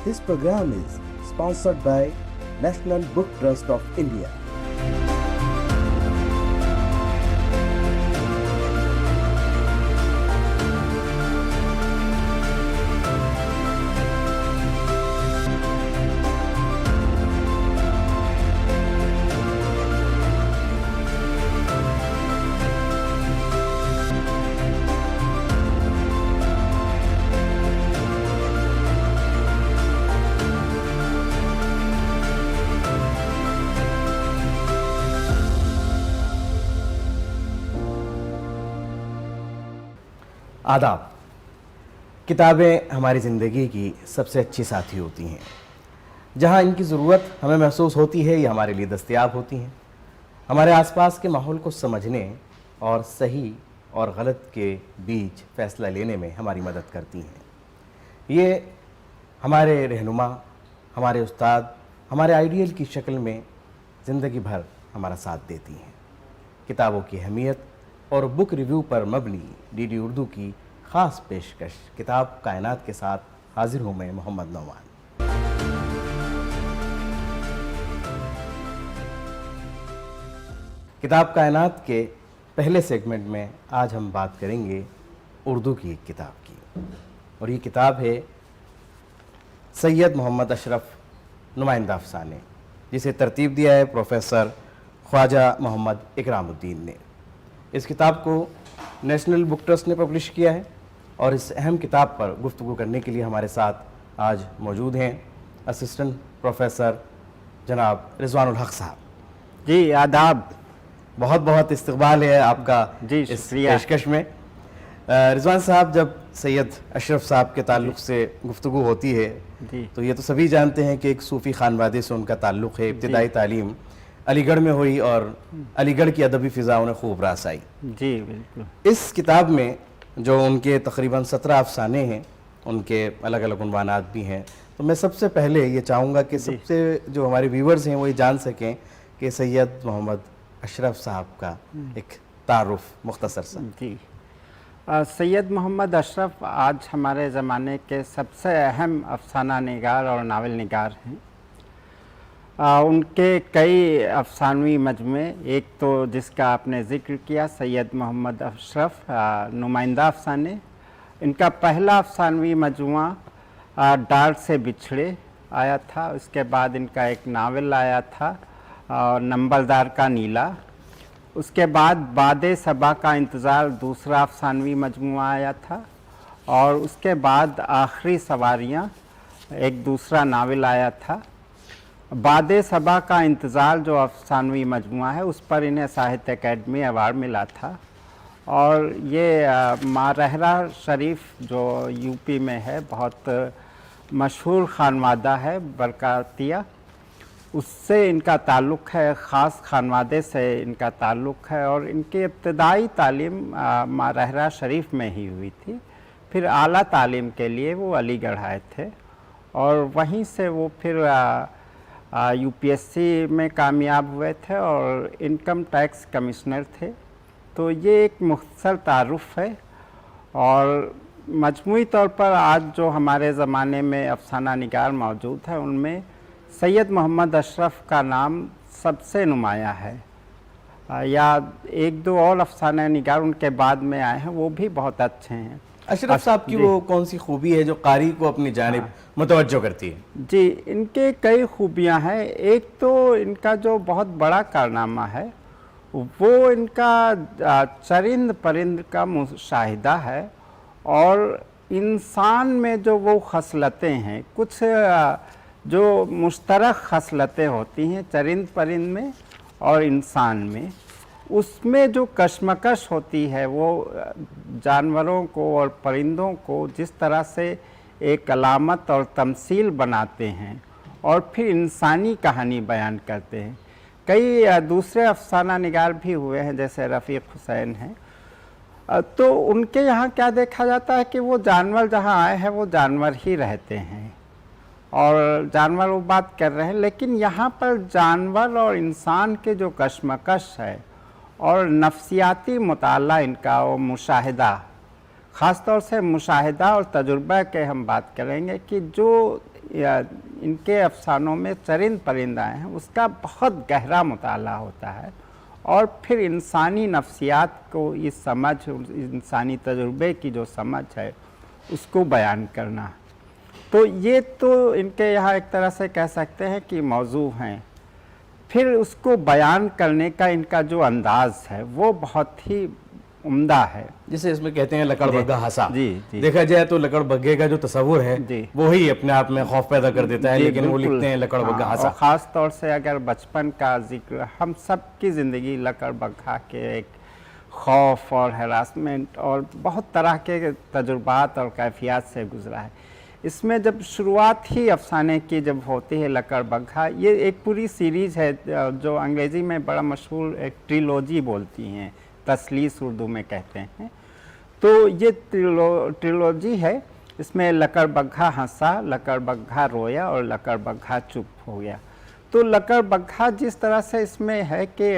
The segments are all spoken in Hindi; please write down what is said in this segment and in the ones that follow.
This program is sponsored by National Book Trust of India. आदाब। किताबें हमारी ज़िंदगी की सबसे अच्छी साथी होती हैं। जहाँ इनकी ज़रूरत हमें महसूस होती है, ये हमारे लिए दस्तयाब होती हैं। हमारे आसपास के माहौल को समझने और सही और गलत के बीच फ़ैसला लेने में हमारी मदद करती हैं। ये हमारे रहनुमा, हमारे उस्ताद, हमारे आइडियल की शक्ल में ज़िंदगी भर हमारा साथ देती हैं। किताबों की अहमियत और बुक रिव्यू पर मबनी डीडी उर्दू की ख़ास पेशकश किताब कायनात के साथ हाजिर हूँ मैं, मोहम्मद नौमान। किताब कायनात के पहले सेगमेंट में आज हम बात करेंगे उर्दू की एक किताब की, और ये किताब है सैयद मोहम्मद अशरफ नुमाइंदा अफसाने, जिसे तरतीब दिया है प्रोफेसर ख्वाजा मोहम्मद इकरामुद्दीन ने। इस किताब को नेशनल बुक ट्रस्ट ने पब्लिश किया है, और इस अहम किताब पर गुफ्तगू करने के लिए हमारे साथ आज मौजूद हैं असिस्टेंट प्रोफेसर जनाब रिजवानुल हक साहब। जी आदाब। बहुत बहुत इस्तकबाल है आपका जी, इस शुक्रिया। पेशकश में। रिजवान साहब, जब सैयद अशरफ साहब के ताल्लुक़ से गुफ्तगू होती है जी। तो ये तो सभी जानते हैं कि एक सूफ़ी खानवादे से उनका ताल्लुक़ है। इब्तिदाई तालीम अलीगढ़ में हुई और अलीगढ़ की अदबी फ़िज़ा उन्हें खूब रास आई। जी बिल्कुल। इस किताब में जो उनके तकरीबन 17 अफसाने हैं, उनके अलग अलग उन्वानात भी हैं, तो मैं सबसे पहले ये चाहूँगा कि सबसे जो हमारे व्यूवर्स हैं वो ये जान सकें कि सैयद मोहम्मद अशरफ साहब का एक तारुफ मुख्तसर सा। जी, सैयद मोहम्मद अशरफ आज हमारे ज़माने के सबसे अहम अफसाना निगार और नावल निगार हैं। उनके कई अफसानवी मजमे, एक तो जिसका आपने ज़िक्र किया सैयद मोहम्मद अशरफ नुमाइंदा अफसाने, इनका पहला अफसानवी मजमुआ डार से बिछड़े आया था। उसके बाद इनका एक नावल आया था नंबरदार का नीला। उसके बाद बादे सबा का इंतज़ार दूसरा अफसानवी मजमुआ आया था, और उसके बाद आखिरी सवारियाँ एक दूसरा नावल आया था। बादे सबा का इंतज़ार जो अफसानवी मजमुआ है, उस पर इन्हें साहित्य अकेडमी अवार्ड मिला था। और ये मारहरा शरीफ जो यूपी में है, बहुत मशहूर खानवादा है बरकातिया, उससे इनका ताल्लुक़ है, ख़ास खानवादे से इनका ताल्लुक़ है। और इनकी इब्तदाई तालीम मारहरा शरीफ में ही हुई थी। फिर आला तालीम के लिए वो अलीगढ़ आए थे, और वहीं से वो फिर यूपीएससी में कामयाब हुए थे और इनकम टैक्स कमिश्नर थे। तो ये एक मुख्तसर तारुफ़ है। और मजमूई तौर पर आज जो हमारे ज़माने में अफसाना निगार मौजूद है, उनमें सैयद मोहम्मद अशरफ का नाम सबसे नुमाया है। या एक दो और अफसाना निगार उनके बाद में आए हैं, वो भी बहुत अच्छे हैं। अशरफ साहब की वो कौन सी खूबी है जो कारी को अपनी जानिब मुतवज्जो करती है? जी, इनके कई खूबियां हैं। एक तो इनका जो बहुत बड़ा कारनामा है, वो इनका चरिंद परिंद का मुशाहिदा है। और इंसान में जो वो खसलतें हैं, कुछ जो मुश्तरक खसलतें होती हैं चरिंद परिंद में और इंसान में, उसमें जो कशमकश होती है, वो जानवरों को और परिंदों को जिस तरह से एक अलामत और तमसील बनाते हैं और फिर इंसानी कहानी बयान करते हैं। कई दूसरे अफसाना निगार भी हुए हैं, जैसे रफ़ीक हुसैन हैं। तो उनके यहाँ क्या देखा जाता है कि वो जानवर जहाँ आए हैं वो जानवर ही रहते हैं, और जानवर वो बात कर रहे हैं। लेकिन यहाँ पर जानवर और इंसान के जो कशमकश है और नफ्सियाती मुताला इनका वो मुशाहिदा, ख़ास तौर से मुशाहिदा और तजुर्बा के हम बात करेंगे कि जो इनके अफसानों में चरिंद परिंद आए हैं उसका बहुत गहरा मुताला होता है, और फिर इंसानी नफ्सियात को इस समझ, इंसानी तजुर्बे की जो समझ है उसको बयान करना। तो ये तो इनके यहाँ एक तरह से कह सकते हैं कि मौजू हैं। फिर उसको बयान करने का इनका जो अंदाज़ है वो बहुत ही उम्दा है। जिसे इसमें कहते हैं लकड़ बग्गा हंसा। जी। देखा जाए तो लकड़ बग्गे का जो तस्वुर है जी। वो ही अपने आप में खौफ पैदा कर देता है, लेकिन वो बिल्कुल। लिखते हैं लकड़ बग्गा हाँ, हंसा। और ख़ास तौर से अगर बचपन का जिक्र, हम सब की ज़िंदगी लकड़ बग्गा के एक खौफ और हरासमेंट और बहुत तरह के तजुर्बात और कैफियत से गुजरा है। इसमें जब शुरुआत ही अफसाने की जब होती है लकड़ बग्गा, ये एक पूरी सीरीज़ है जो अंग्रेज़ी में बड़ा मशहूर एक ट्रिलॉजी बोलती हैं, तसलीस उर्दू में कहते हैं। तो ये ट्रिलॉजी है, इसमें लकड़ बग्गा हंसा, लकड़ बग्गा रोया और लकड़ बग्गा चुप हो गया। तो लकड़ बग्गा जिस तरह से इसमें है कि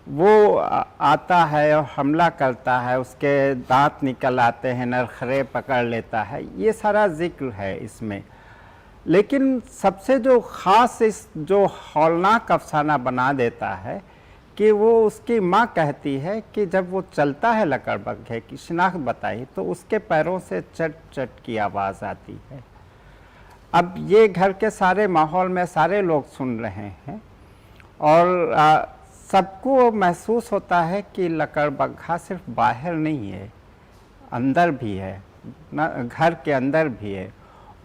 वो आता है और हमला करता है, उसके दांत निकल आते हैं, नरखरे पकड़ लेता है, ये सारा जिक्र है इसमें। लेकिन सबसे जो ख़ास इस जो हौलनाक अफसाना बना देता है कि वो उसकी माँ कहती है कि जब वो चलता है लकड़ बग्गे की शिनाख्त बताई तो उसके पैरों से चट चट की आवाज़ आती है। अब ये घर के सारे माहौल में सारे लोग सुन रहे हैं और सबको महसूस होता है कि लकड़ बग्गा सिर्फ बाहर नहीं है, अंदर भी है, घर के अंदर भी है।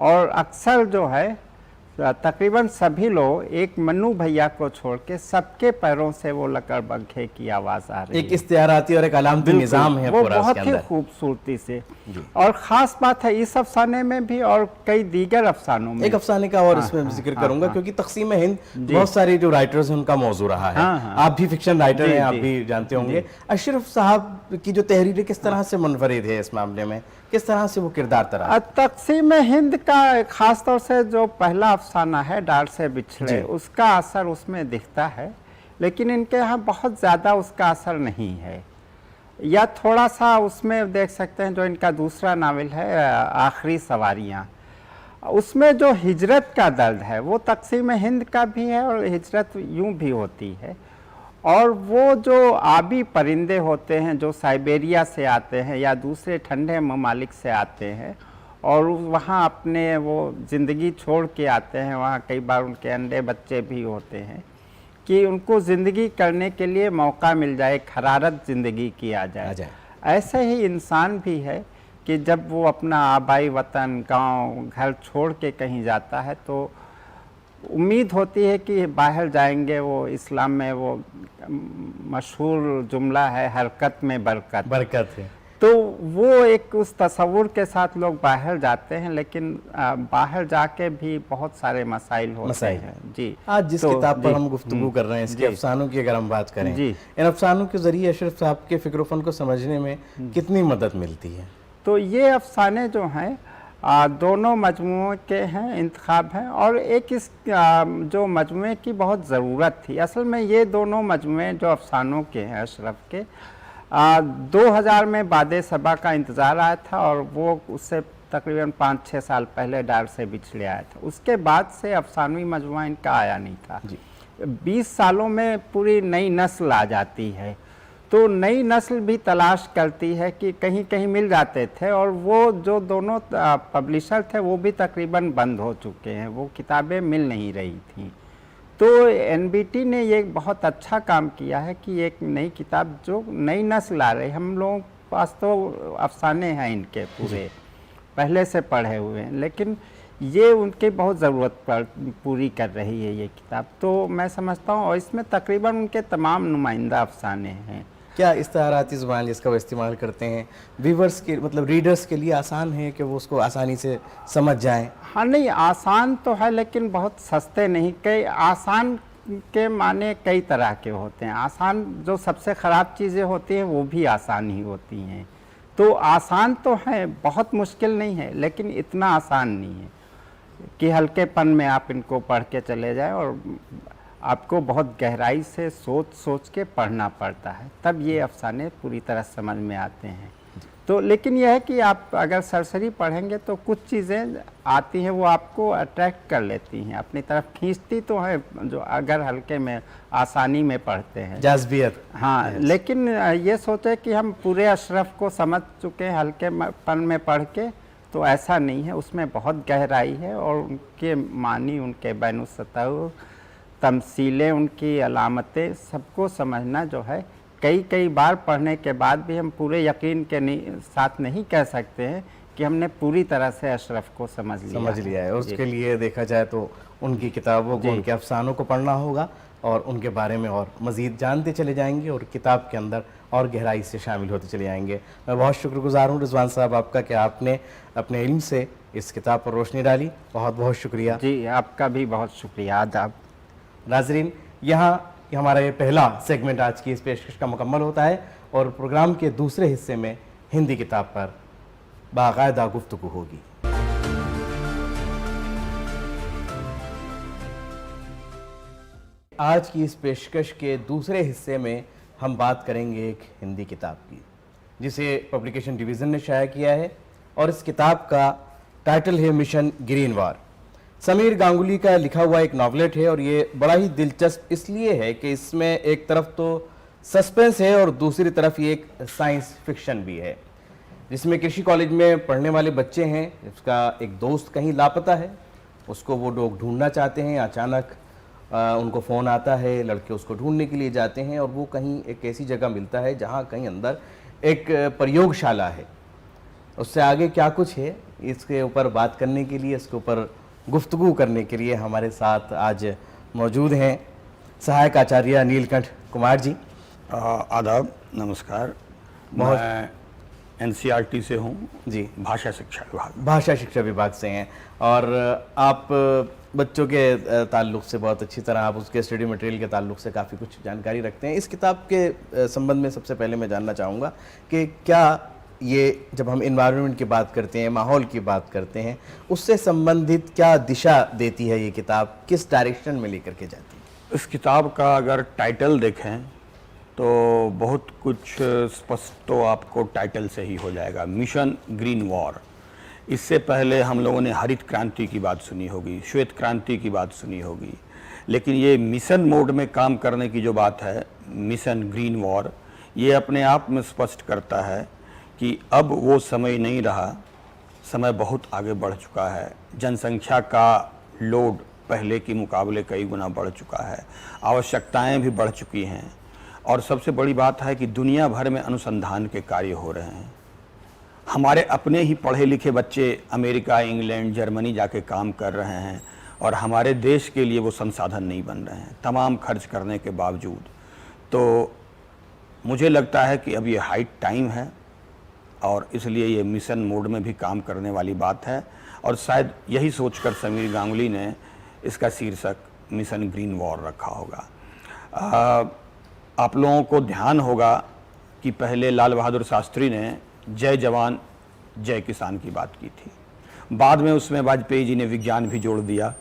और अक्सर जो है तकरीबन सभी लोग एक मन्नू भैया को छोड़ के सबके पैरों से वो लकड़ बग्गे की आवाज़ आ रही है। एक इस्तियाराती और एक अलामती निज़ाम है वो पूरा बहुत इसके ही अंदर। खूबसूरती से। और ख़ास बात है इस अफसाने में भी और कई दीगर अफसानों में। एक अफसाने का और इसमें जिक्र करूंगा क्योंकि तक़सीम हिंद बहुत सारे जो राइटर्स हैं उनका मौजू रहा है। आप भी फिक्शन राइटर हैं, आप भी जानते होंगे। अशरफ साहब की जो तहरीरें किस तरह से मुनफरिद है इस मामले में, किस तरह से वो किरदार तरा? तक़सीम हिंद का ख़ास तौर से जो पहला अफसाना है डार से बिछड़े, उसका असर उसमें दिखता है, लेकिन इनके यहाँ बहुत ज़्यादा उसका असर नहीं है। या थोड़ा सा उसमें देख सकते हैं जो इनका दूसरा नावल है आखिरी सवारियाँ, उसमें जो हिजरत का दर्द है वो तक़सीम हिंद का भी है और हिजरत यूँ भी होती है। और वो जो आबी परिंदे होते हैं जो साइबेरिया से आते हैं या दूसरे ठंडे ममालिक से आते हैं और वहाँ अपने वो ज़िंदगी छोड़ के आते हैं, वहाँ कई बार उनके अंडे बच्चे भी होते हैं कि उनको ज़िंदगी करने के लिए मौका मिल जाए, खरारत ज़िंदगी की आ जाए। ऐसे ही इंसान भी है कि जब वो अपना आबाई वतन, गांव, घर छोड़ के कहीं जाता है तो उम्मीद होती है कि बाहर जाएंगे। वो इस्लाम में वो मशहूर जुमला है, हरकत में बरकत है। तो वो एक उस तस्वुर के साथ लोग बाहर जाते हैं, लेकिन बाहर जाके भी बहुत सारे मसाइल होते हैं। जी, आज जिस किताब पर हम गुफ्तगू कर रहे हैं, इसके अफसानों की अगर हम बात करें, इन अफसानों के ज़रिए अशरफ साहब के फ़िक्र-ओ-फ़न को समझने में कितनी मदद मिलती है? तो ये अफसाने जो हैं दोनों मजमूए के हैं, इंतखाब हैं, और एक इस जो मजमूए की बहुत ज़रूरत थी। असल में ये दोनों मजमूए जो अफसानों के हैं अशरफ के 2000 में बादे सबा का इंतज़ार आया था और वो उससे तकरीबन 5-6 साल पहले डार से बिछड़े आया था। उसके बाद से अफसानवी मजमूआ इनका आया नहीं था। 20 सालों में पूरी नई नस्ल आ जाती है, तो नई नस्ल भी तलाश करती है कि कहीं कहीं मिल जाते थे, और वो जो दोनों पब्लिशर थे वो भी तकरीबन बंद हो चुके हैं, वो किताबें मिल नहीं रही थी। तो एनबीटी ने ये बहुत अच्छा काम किया है कि एक नई किताब जो नई नस्ल आ रही, हम लोगों के पास तो अफसाने हैं इनके पूरे पहले से पढ़े हुए हैं, लेकिन ये उनकी बहुत ज़रूरत पूरी कर रही है ये किताब। तो मैं समझता हूँ, और इसमें तकरीबन उनके तमाम नुमाइंदा अफसाने हैं। क्या इस्तिआराती ज़ुबान जिसका वो इस्तेमाल करते हैं व्यूवर्स के, मतलब रीडर्स के लिए आसान है कि वो उसको आसानी से समझ जाएं? हाँ, नहीं आसान तो है, लेकिन बहुत सस्ते नहीं। कई आसान के माने कई तरह के होते हैं। आसान जो सबसे ख़राब चीज़ें होती हैं वो भी आसान ही होती हैं। तो आसान तो है, बहुत मुश्किल नहीं है, लेकिन इतना आसान नहीं है कि हल्केपन में आप इनको पढ़ के चले जाएं, और आपको बहुत गहराई से सोच के पढ़ना पड़ता है, तब ये अफसाने पूरी तरह समझ में आते हैं। तो लेकिन यह है कि आप अगर सरसरी पढ़ेंगे तो कुछ चीज़ें आती हैं वो आपको अट्रैक्ट कर लेती हैं, अपनी तरफ खींचती तो है, जो अगर हल्के में आसानी में पढ़ते हैं। जाज़बियत। हाँ, लेकिन ये सोचे कि हम पूरे अशरफ को समझ चुके हैं हल्के पन में पढ़ के, तो ऐसा नहीं है, उसमें बहुत गहराई है और उनके मानी, उनके बैनुसतह तमसीलें, उनकी अलामतें सबको समझना जो है, कई बार पढ़ने के बाद भी हम पूरे यकीन के साथ नहीं कह सकते हैं कि हमने पूरी तरह से अशरफ को समझ लिया है। उसके लिए देखा जाए तो उनकी किताबों को, उनके अफसानों को पढ़ना होगा और उनके बारे में और मज़ीद जानते चले जाएंगे और किताब के अंदर और गहराई से शामिल होते चले जाएंगे। मैं बहुत शुक्रगुजार हूँ रिजवान साहब आपका कि आपने अपने इल्म से इस किताब पर रोशनी डाली। बहुत बहुत शुक्रिया। जी, आपका भी बहुत शुक्रिया। आदाब। नाजरीन, यहाँ हमारा ये पहला सेगमेंट आज की इस पेशकश का मुकम्मल होता है और प्रोग्राम के दूसरे हिस्से में हिंदी किताब पर बाकायदा गुफ्तगू होगी। आज की इस पेशकश के दूसरे हिस्से में हम बात करेंगे एक हिंदी किताब की जिसे पब्लिकेशन डिवीज़न ने शाया किया है और इस किताब का टाइटल है मिशन ग्रीन वार। समीर गांगुली का लिखा हुआ एक नॉवलेट है और ये बड़ा ही दिलचस्प इसलिए है कि इसमें एक तरफ तो सस्पेंस है और दूसरी तरफ ये एक साइंस फिक्शन भी है, जिसमें कृषि कॉलेज में पढ़ने वाले बच्चे हैं, उसका एक दोस्त कहीं लापता है, उसको वो लोग ढूंढना चाहते हैं। अचानक उनको फ़ोन आता है, लड़के उसको ढूंढने के लिए जाते हैं और वो कहीं एक ऐसी जगह मिलता है जहाँ कहीं अंदर एक प्रयोगशाला है। उससे आगे क्या कुछ है, इसके ऊपर बात करने के लिए, इसके ऊपर गुफ्तगू करने के लिए हमारे साथ आज मौजूद हैं सहायक आचार्य नीलकंठ कुमार जी। आदाब, नमस्कार। मैं एनसीईआरटी से हूँ जी, भाषा शिक्षा विभाग से हैं और आप बच्चों के ताल्लुक़ से बहुत अच्छी तरह, आप उसके स्टडी मटेरियल के ताल्लुक़ से काफ़ी कुछ जानकारी रखते हैं। इस किताब के संबंध में सबसे पहले मैं जानना चाहूँगा कि क्या ये जब हम इन्वायरमेंट की बात करते हैं, माहौल की बात करते हैं, उससे संबंधित क्या दिशा देती है ये किताब, किस डायरेक्शन में लेकर के जाती है? इस किताब का अगर टाइटल देखें तो बहुत कुछ स्पष्ट तो आपको टाइटल से ही हो जाएगा, मिशन ग्रीन वॉर। इससे पहले हम लोगों ने हरित क्रांति की बात सुनी होगी, श्वेत क्रांति की बात सुनी होगी, लेकिन ये मिशन मोड में काम करने की जो बात है, मिशन ग्रीन वॉर, ये अपने आप में स्पष्ट करता है कि अब वो समय नहीं रहा, समय बहुत आगे बढ़ चुका है, जनसंख्या का लोड पहले के मुकाबले कई गुना बढ़ चुका है, आवश्यकताएं भी बढ़ चुकी हैं और सबसे बड़ी बात है कि दुनिया भर में अनुसंधान के कार्य हो रहे हैं। हमारे अपने ही पढ़े लिखे बच्चे अमेरिका, इंग्लैंड, जर्मनी जाके काम कर रहे हैं और हमारे देश के लिए वो संसाधन नहीं बन रहे हैं, तमाम खर्च करने के बावजूद। तो मुझे लगता है कि अब ये हाई टाइम है और इसलिए ये मिशन मोड में भी काम करने वाली बात है और शायद यही सोचकर समीर गांगुली ने इसका शीर्षक मिशन ग्रीन वॉर रखा होगा। आप लोगों को ध्यान होगा कि पहले लाल बहादुर शास्त्री ने जय जवान जय किसान की बात की थी, बाद में उसमें वाजपेयी जी ने विज्ञान भी जोड़ दिया,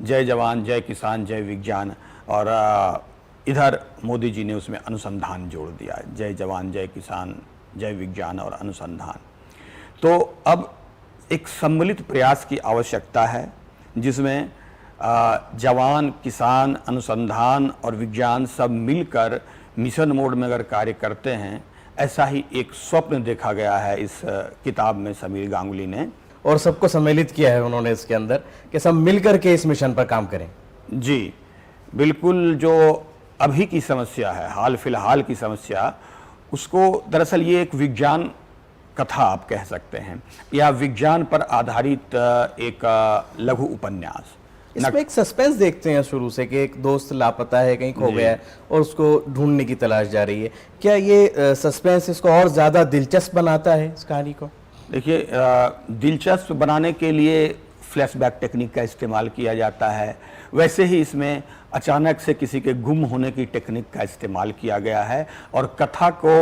जय जवान जय किसान जय विज्ञान, और इधर मोदी जी ने उसमें अनुसंधान जोड़ दिया, जय जवान जय किसान जय विज्ञान और अनुसंधान। तो अब एक सम्मिलित प्रयास की आवश्यकता है जिसमें जवान, किसान, अनुसंधान और विज्ञान सब मिलकर मिशन मोड में अगर कार्य करते हैं, ऐसा ही एक स्वप्न देखा गया है इस किताब में समीर गांगुली ने, और सबको सम्मिलित किया है उन्होंने इसके अंदर कि सब मिलकर के इस मिशन पर काम करें। जी बिल्कुल, जो अभी की समस्या है, हाल फिलहाल की समस्या, उसको दरअसल ये एक विज्ञान कथा आप कह सकते हैं या विज्ञान पर आधारित एक लघु उपन्यास। इसमें एक सस्पेंस देखते हैं शुरू से कि एक दोस्त लापता है, कहीं खो गया है और उसको ढूंढने की तलाश जा रही है। क्या ये सस्पेंस इसको और ज़्यादा दिलचस्प बनाता है इस कहानी को? देखिए, दिलचस्प बनाने के लिए फ्लैशबैक टेक्निक का इस्तेमाल किया जाता है, वैसे ही इसमें अचानक से किसी के गुम होने की टेक्निक का इस्तेमाल किया गया है और कथा को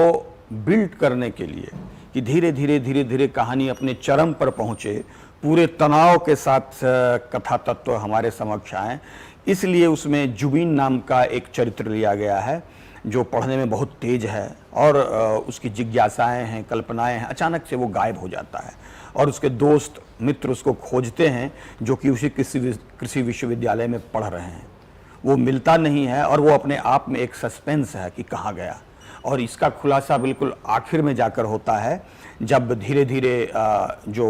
बिल्ड करने के लिए कि धीरे धीरे कहानी अपने चरम पर पहुँचे, पूरे तनाव के साथ कथा तत्व हमारे समक्ष आए, इसलिए उसमें जुबीन नाम का एक चरित्र लिया गया है जो पढ़ने में बहुत तेज है और उसकी जिज्ञासाएं हैं, कल्पनाएं हैं, अचानक से वो गायब हो जाता है और उसके दोस्त मित्र उसको खोजते हैं जो कि उसी कृषि विश्वविद्यालय में पढ़ रहे हैं। वो मिलता नहीं है और वो अपने आप में एक सस्पेंस है कि कहाँ गया। और इसका खुलासा बिल्कुल आखिर में जाकर होता है जब धीरे धीरे जो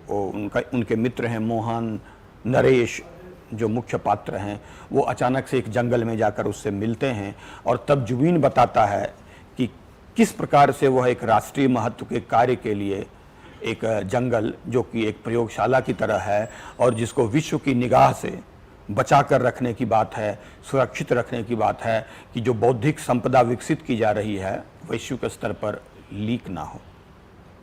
उनके मित्र हैं मोहन, नरेश, जो मुख्य पात्र हैं, वो अचानक से एक जंगल में जाकर उससे मिलते हैं और तब जुबीन बताता है कि किस प्रकार से वह एक राष्ट्रीय महत्व के कार्य के लिए एक जंगल जो कि एक प्रयोगशाला की तरह है और जिसको विश्व की निगाह से बचा कर रखने की बात है, सुरक्षित रखने की बात है कि जो बौद्धिक संपदा विकसित की जा रही है वैश्विक स्तर पर लीक ना हो,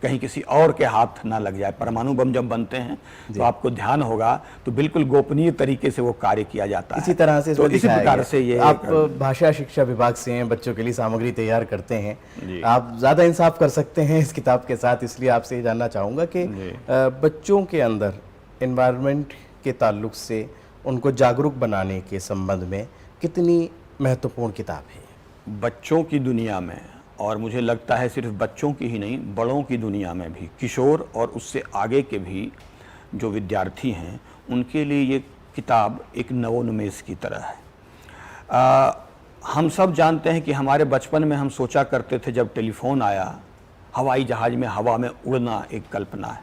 कहीं किसी और के हाथ ना लग जाए। परमाणु बम जब बनते हैं तो आपको ध्यान होगा तो बिल्कुल गोपनीय तरीके से वो कार्य किया जाता है। इसी तरह से तो इसी प्रकार से ये आप भाषा शिक्षा विभाग से हैं, बच्चों के लिए सामग्री तैयार करते हैं, आप ज़्यादा इंसाफ कर सकते हैं इस किताब के साथ, इसलिए आपसे ये जानना चाहूँगा कि बच्चों के अंदर एनवायरनमेंट के ताल्लुक से उनको जागरूक बनाने के संबंध में कितनी महत्वपूर्ण किताब है? बच्चों की दुनिया में, और मुझे लगता है सिर्फ बच्चों की ही नहीं, बड़ों की दुनिया में भी, किशोर और उससे आगे के भी जो विद्यार्थी हैं उनके लिए ये किताब एक नवोन्मेष की तरह है। हम सब जानते हैं कि हमारे बचपन में हम सोचा करते थे जब टेलीफोन आया, हवाई जहाज़ में हवा में उड़ना एक कल्पना है।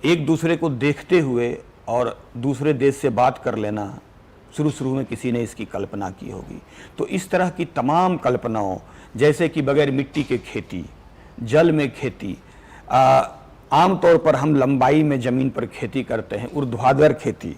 एक दूसरे को देखते हुए और दूसरे देश से बात कर लेना शुरू में किसी ने इसकी कल्पना की होगी। तो इस तरह की तमाम कल्पनाओं, जैसे कि बगैर मिट्टी के खेती, जल में खेती, आमतौर पर हम लंबाई में ज़मीन पर खेती करते हैं, ऊर्ध्वाधर खेती,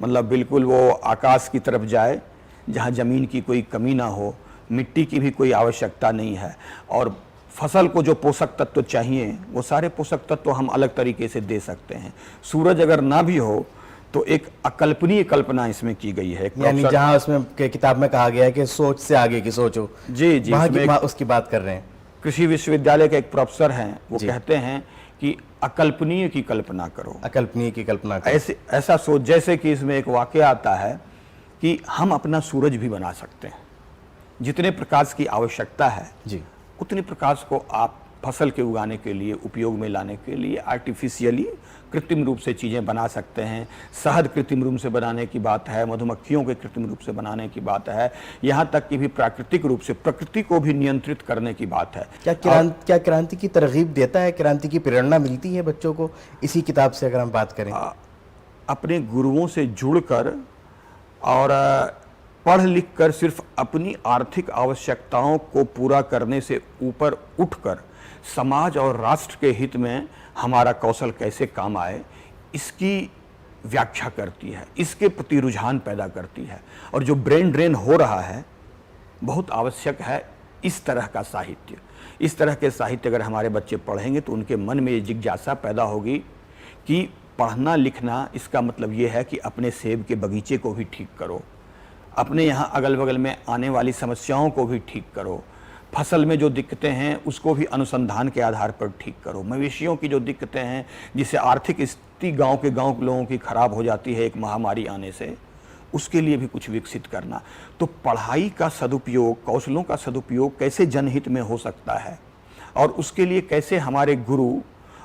मतलब बिल्कुल वो आकाश की तरफ जाए जहाँ ज़मीन की कोई कमी ना हो, मिट्टी की भी कोई आवश्यकता नहीं है और फसल को जो पोषक तत्व चाहिए वो सारे पोषक तत्व हम अलग तरीके से दे सकते हैं। सूरज अगर ना भी हो तो एक अकल्पनीय कल्पना इसमें की गई है, यानी जहां उसमें किताब में कहा गया है कि सोच से आगे की सोचो। जी जी, उसकी बात कर रहे हैं। कृषि विश्वविद्यालय के एक प्रोफेसर हैं, वो कहते हैं कि अकल्पनीय की कल्पना करो, अकल्पनीय की कल्पना करो। ऐसा सोच, जैसे कि इसमें एक वाकया आता है कि हम अपना सूरज भी बना सकते हैं। जितने प्रकाश की आवश्यकता है जी, उतने प्रकाश को आप फसल के उगाने के लिए, उपयोग में लाने के लिए आर्टिफिशियली, कृत्रिम रूप से चीज़ें बना सकते हैं। शहद कृत्रिम रूप से बनाने की बात है, मधुमक्खियों के कृत्रिम रूप से बनाने की बात है, यहाँ तक कि भी प्राकृतिक रूप से प्रकृति को भी नियंत्रित करने की बात है। क्या क्रांति की तरगीब देता है, क्रांति की प्रेरणा मिलती है बच्चों को इसी किताब से, अगर हम बात करें? अपने गुरुओं से जुड़कर और पढ़ लिख कर सिर्फ अपनी आर्थिक आवश्यकताओं को पूरा करने से ऊपर उठकर समाज और राष्ट्र के हित में हमारा कौशल कैसे काम आए, इसकी व्याख्या करती है, इसके प्रति रुझान पैदा करती है। और जो ब्रेन ड्रेन हो रहा है, बहुत आवश्यक है इस तरह का साहित्य। इस तरह के साहित्य अगर हमारे बच्चे पढ़ेंगे तो उनके मन में ये जिज्ञासा पैदा होगी कि पढ़ना लिखना इसका मतलब ये है कि अपने सेब के बगीचे को भी ठीक करो, अपने यहाँ अगल बगल में आने वाली समस्याओं को भी ठीक करो, फसल में जो दिक्कतें हैं उसको भी अनुसंधान के आधार पर ठीक करो, मवेशियों की जो दिक्कतें हैं जिससे आर्थिक स्थिति गांव के लोगों की खराब हो जाती है एक महामारी आने से, उसके लिए भी कुछ विकसित करना। तो पढ़ाई का सदुपयोग, कौशलों का सदुपयोग कैसे जनहित में हो सकता है और उसके लिए कैसे हमारे गुरु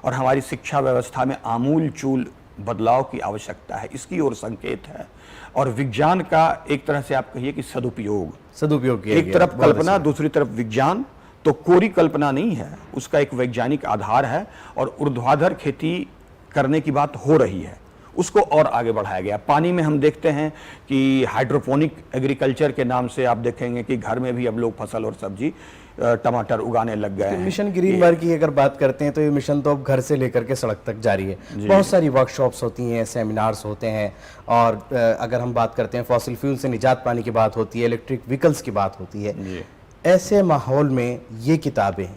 और हमारी शिक्षा व्यवस्था में आमूल चूल बदलाव की आवश्यकता है, इसकी ओर संकेत है। और विज्ञान का एक तरह से आप कहिए कि सदुपयोग किया, एक तरफ कल्पना, दूसरी तरफ विज्ञान, तो कोरी कल्पना नहीं है, उसका एक वैज्ञानिक आधार है और ऊर्ध्वाधर खेती करने की बात हो रही है, उसको और आगे बढ़ाया गया। पानी में हम देखते हैं कि हाइड्रोपोनिक एग्रीकल्चर के नाम से आप देखेंगे कि घर में भी अब लोग फसल और सब्जी, टमाटर उगाने लग गए हैं। मिशन ग्रीन बार की अगर बात करते हैं तो ये मिशन तो अब घर से लेकर के सड़क तक जारी है। बहुत सारी वर्कशॉप्स होती हैं, सेमिनार्स होते हैं, और अगर हम बात करते हैं फॉसिल फ्यूल से निजात पाने की बात होती है, इलेक्ट्रिक व्हीकल्स की बात होती है। ऐसे माहौल में ये किताबें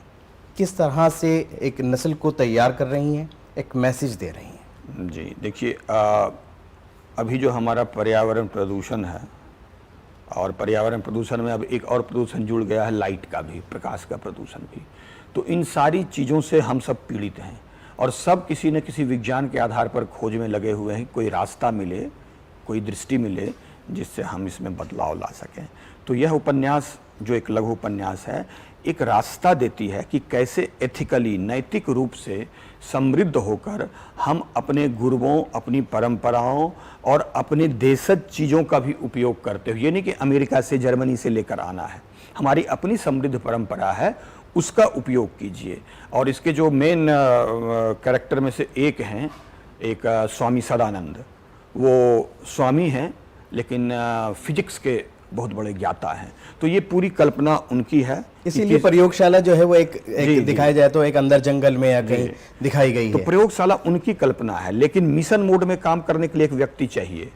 किस तरह से एक नस्ल को तैयार कर रही हैं, एक मैसेज दे रही हैं? जी देखिए, अभी जो हमारा पर्यावरण प्रदूषण है, और पर्यावरण प्रदूषण में अब एक और प्रदूषण जुड़ गया है, लाइट का भी, प्रकाश का प्रदूषण भी। तो इन सारी चीज़ों से हम सब पीड़ित हैं और सब किसी न किसी विज्ञान के आधार पर खोज में लगे हुए हैं, कोई रास्ता मिले, कोई दृष्टि मिले जिससे हम इसमें बदलाव ला सकें। तो यह उपन्यास जो एक लघु उपन्यास है, एक रास्ता देती है कि कैसे एथिकली, नैतिक रूप से समृद्ध होकर हम अपने गुरुओं, अपनी परंपराओं और अपने देशज चीज़ों का भी उपयोग करते हो। ये नहीं कि अमेरिका से, जर्मनी से लेकर आना है, हमारी अपनी समृद्ध परंपरा है, उसका उपयोग कीजिए। और इसके जो मेन कैरेक्टर में से एक हैं, एक स्वामी सदानंद, वो स्वामी हैं लेकिन फिजिक्स के बहुत बड़े ज्ञाता हैं। तो ये पूरी कल्पना उनकी है। इसीलिए प्रयोगशाला जो है वो एक दिखाया जाए तो एक अंदर जंगल में या कहीं दिखाई गई तो है। प्रयोगशाला उनकी कल्पना है, लेकिन मिशन मोड में काम करने के लिए एक व्यक्ति चाहिए।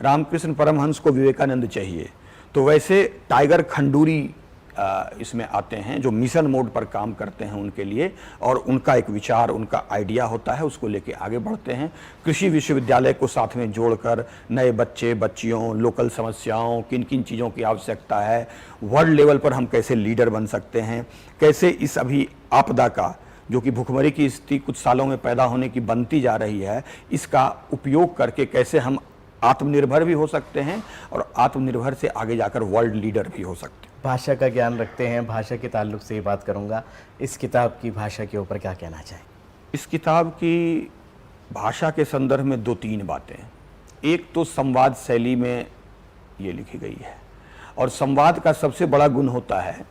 रामकृष्ण परमहंस को विवेकानंद चाहिए, तो वैसे टाइगर खंडूरी इसमें आते हैं जो मिशन मोड पर काम करते हैं उनके लिए, और उनका एक विचार, उनका आइडिया होता है, उसको लेके आगे बढ़ते हैं। कृषि विश्वविद्यालय को साथ में जोड़कर नए बच्चे, बच्चियों, लोकल समस्याओं, किन किन चीज़ों की आवश्यकता है, वर्ल्ड लेवल पर हम कैसे लीडर बन सकते हैं, कैसे इस अभी आपदा का, जो कि भुखमरी की स्थिति कुछ सालों में पैदा होने की बनती जा रही है, इसका उपयोग करके कैसे हम आत्मनिर्भर भी हो सकते हैं और आत्मनिर्भर से आगे जाकर वर्ल्ड लीडर भी हो सकते हैं। भाषा का ज्ञान रखते हैं, भाषा के ताल्लुक से ही बात करूंगा। इस किताब की भाषा के ऊपर क्या कहना चाहें? इस किताब की भाषा के संदर्भ में 2-3 बातें। एक तो संवाद शैली में ये लिखी गई है, और संवाद का सबसे बड़ा गुण होता है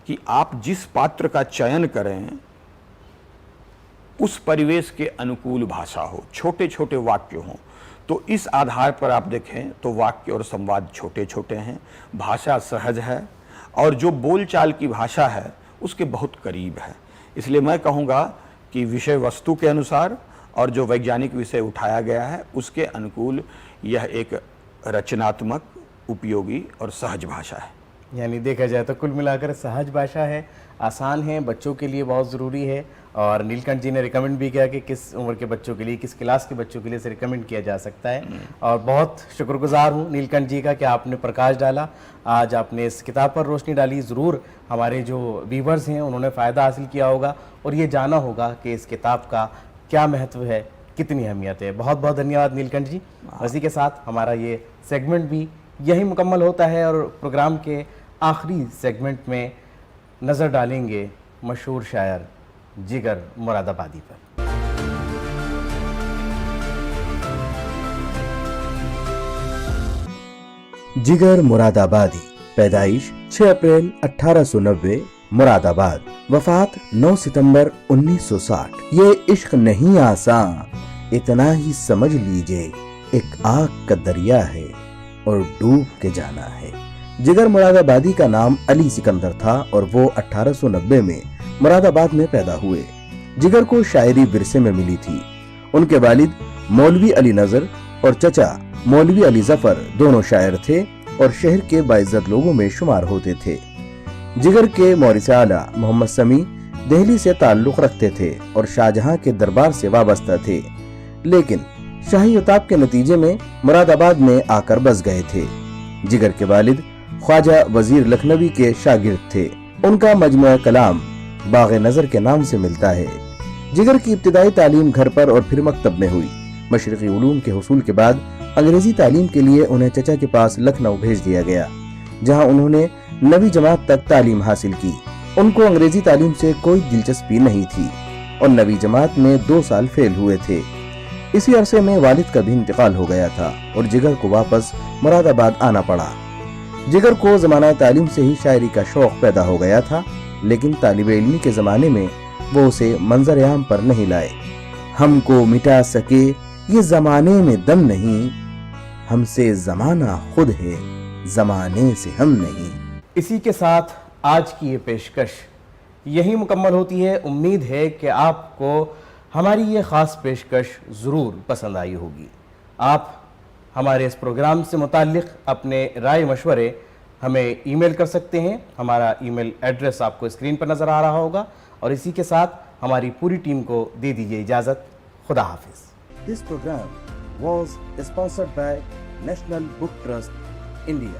कि आप जिस पात्र का चयन करें उस परिवेश के अनुकूल भाषा हो, छोटे छोटे वाक्य हों। तो इस आधार पर आप देखें तो वाक्य और संवाद छोटे छोटे हैं, भाषा सहज है, और जो बोलचाल की भाषा है उसके बहुत करीब है। इसलिए मैं कहूँगा कि विषय वस्तु के अनुसार और जो वैज्ञानिक विषय उठाया गया है उसके अनुकूल यह एक रचनात्मक, उपयोगी और सहज भाषा है। यानी देखा जाए तो कुल मिलाकर सहज भाषा है, आसान है, बच्चों के लिए बहुत ज़रूरी है। और नीलकंठ जी ने रिकमेंड भी किया कि किस उम्र के बच्चों के लिए, किस क्लास के बच्चों के लिए इसे रिकमेंड किया जा सकता है। और बहुत शुक्रगुजार हूँ नीलकंठ जी का कि आपने प्रकाश डाला, आज आपने इस किताब पर रोशनी डाली। ज़रूर हमारे जो व्यूवर्स हैं उन्होंने फ़ायदा हासिल किया होगा और ये जाना होगा कि इस किताब का क्या महत्व है, कितनी अहमियत है। बहुत बहुत धन्यवाद नीलकंठ जी। इसी के साथ हमारा ये सेगमेंट भी यही मुकम्मल होता है और प्रोग्राम के आखिरी सेगमेंट में नज़र डालेंगे मशहूर शायर जिगर मुरादाबादी पर। जिगर मुरादाबादी, पैदाइश 6 अप्रैल 1890 मुरादाबाद, वफात 9 सितंबर 1960। ये इश्क नहीं आसान, इतना ही समझ लीजिए, एक आग का दरिया है और डूब के जाना है। जिगर मुरादाबादी का नाम अली सिकंदर था और वो 1890 में मुरादाबाद में पैदा हुए। जिगर को शायरी विरसे में मिली थी। उनके वालिद मौलवी अली नजर और चचा मौलवी अली जफर दोनों शायर थे और शहर के बाइज्जत लोगों में शुमार होते थे। जिगर के मौरिस आला मोहम्मद समी दिल्ली से ताल्लुक रखते थे और शाहजहां के दरबार से वाबस्ता थे, लेकिन शाही उताब के नतीजे में मुरादाबाद में आकर बस गए थे। जिगर के वालिद ख्वाजा वजीर लखनवी के शागिर्द थे। उनका मजमुआ कलाम बाग नजर के नाम से मिलता है। जिगर की इब्तिदाई तालीम घर पर और फिर मकतब में हुई। मशरिकी उलूम के हुसूल के बाद अंग्रेजी तालीम के लिए उन्हें चचा के पास लखनऊ भेज दिया गया, जहां उन्होंने 9वीं जमात तक तालीम हासिल की। उनको अंग्रेजी तालीम से कोई दिलचस्पी नहीं थी और 9वीं जमात में 2 साल फेल हुए थे। इसी अरसे में वालिद का भी इंतकाल हो गया था और जिगर को वापस मुरादाबाद आना पड़ा। जिगर को जमाना तालीम से ही शायरी का शौक पैदा हो गया था, लेकिन तालिबे इल्मी के जमाने में वो उसे मंजर आम पर नहीं लाए। हमको मिटा सके ये जमाने में दम नहीं, हमसे जमाना खुद है, जमाने से हम नहीं। इसी के साथ आज की ये पेशकश यही मुकम्मल होती है। उम्मीद है कि आपको हमारी ये ख़ास पेशकश ज़रूर पसंद आई होगी। आप हमारे इस प्रोग्राम से मुताल्लिक़ अपने राय मशवरे हमें ईमेल कर सकते हैं। हमारा ईमेल एड्रेस आपको स्क्रीन पर नज़र आ रहा होगा। और इसी के साथ हमारी पूरी टीम को दे दीजिए इजाज़त। खुदा हाफिज़। This program was sponsored by National Book Trust, India.